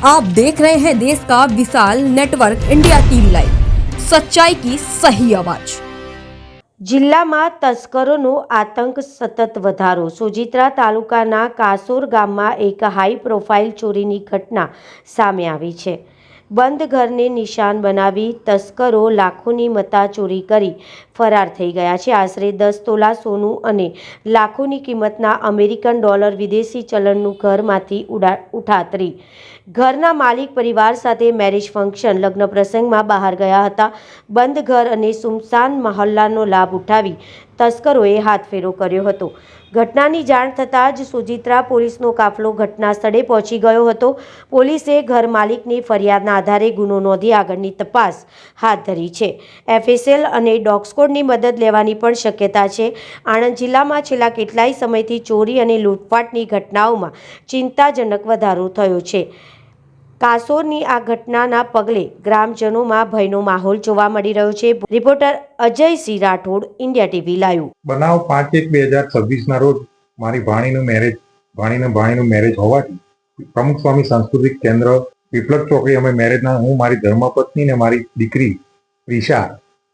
आप देख रहे हैं देश का विशाल नेटवर्क इंडिया टीवी लाइव, सच्चाई की सही आवाज। જિલ્લામાં તસ્કરોનો આતંક સતત વધારો। સોજિત્રા તાલુકાના કાસોર ગામમાં એક હાઈ પ્રોફાઇલ ચોરીની ઘટના સામે આવી છે। બંધ ઘરને નિશાન બનાવી તસ્કરો લાખોની મત્તા ચોરી કરી ફરાર થઈ ગયા છે। આશરે 10 તોલા સોનું અને લાખોની કિંમતના અમેરિકન ડોલર વિદેશી ચલણનું ઘરમાંથી ઉઠાતરી ઘરના માલિક પરિવાર સાથે મેરેજ ફંક્શન લગ્ન પ્રસંગમાં બહાર ગયા હતા। બંધ ઘર અને સુમસાન મહોલ્લાનો લાભ ઉઠાવી તસ્કરોએ હાથફેરો કર્યો હતો। ઘટનાની જાણ થતાં જ સોજિત્રા પોલીસનો કાફલો ઘટના સ્થળે પહોંચી ગયો હતો। પોલીસે ઘર માલિકની ફરિયાદના આધારે ગુનો નોંધી આગળની તપાસ હાથ ધરી છે। એફએસએલ અને ડોગ સ્ક્વોડની મદદ લેવાની પણ શક્યતા છે। આણંદ જિલ્લામાં છેલ્લા કેટલાય સમયથી ચોરી અને લૂંટફાટની ઘટનાઓમાં ચિંતાજનક વધારો થયો છે। કાસોરની આ ઘટનાના પગલે ગ્રામજનોમાં ભયનો માહોલ જોવા મળી રહ્યો છે। Reporter Ajaysinh Rathod, India TV live. બનાવ 5/1/2026 રોજ મારી ભાણીનું મેરેજ હોવાથી પ્રમુખ સ્વામી સાંસ્કૃતિક કેન્દ્ર પીપલક ચોકડી અમે મેરેજના હું મારી ધર્મપત્ની ને મારી દીકરી રિશા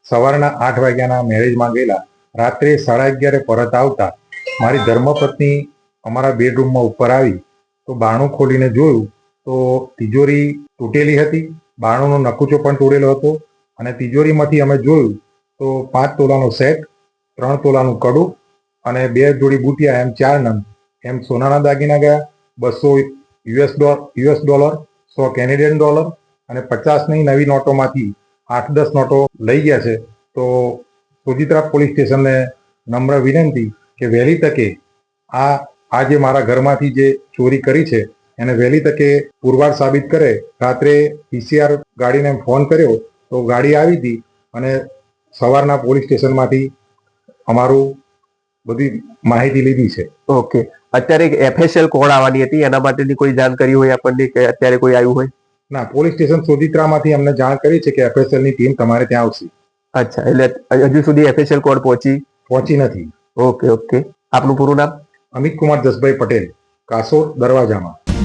સવારના 8 વાગ્યાના મેરેજમાં ગયેલા। રાત્રે 11:30 પરત આવતા મારી ધર્મપત્ની અમારા બેડરૂમમાં ઉપર આવી તો બારણું ખોલીને જોયું તો તિજોરી તૂટેલી હતી, બારણુંનો નકુચો પણ તોડેલો હતો અને તિજોરીમાંથી અમે જોયું તો 5 તોલાનો સેટ, 3 તોલાનું કડું અને 2 જોડી બુટિયા એમ 4 નંગ એમ સોનાના દાગીના ગયા। 200 US ડોલર, 100 કેનેડિયન ડોલર અને 50ની નવી નોટોમાંથી 8-10 નોટો લઈ ગયા છે। તો સોજિત્રા પોલીસ સ્ટેશનને નમ્ર વિનંતી કે વહેલી તકે આ જે મારા ઘરમાંથી જે ચોરી કરી છે એને વહેલી તકે પુરવાર સાબિત કરે। રાત્રે PCR ગાડીને ફોન કર્યો તો ગાડી આવી હતી અને સવારના પોલીસ સ્ટેશનમાંથી અમારું બધી માહિતી લીધી છે। ઓકે, અત્યારે એક એફએસએલ કોણ આવવાની હતી એના માટેની કોઈ જાણકારી હોય આપણને કે અત્યારે કોઈ આવ્યું હોય? ના, પોલીસ સ્ટેશન સોજિત્રામાંથી અમને જાણ કરી છે કે એફએસએલ ની ટીમ તમારે ત્યાં આવશે। અચ્છા, એટલે હજુ સુધી એફએસએલ કોડ પહોંચી નથી। ઓકે ઓકે, આપનું પૂરું નામ? અમિત कुमार जसभाई पटेल, कासोर दरवाजा।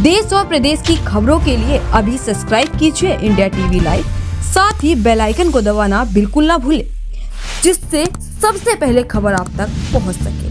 देश और प्रदेश की खबरों के लिए अभी सब्सक्राइब कीजिए इंडिया टीवी लाइव, साथ ही बेल आइकन को दबाना बिल्कुल ना भूलें, जिससे सबसे पहले खबर आप तक पहुंच सके।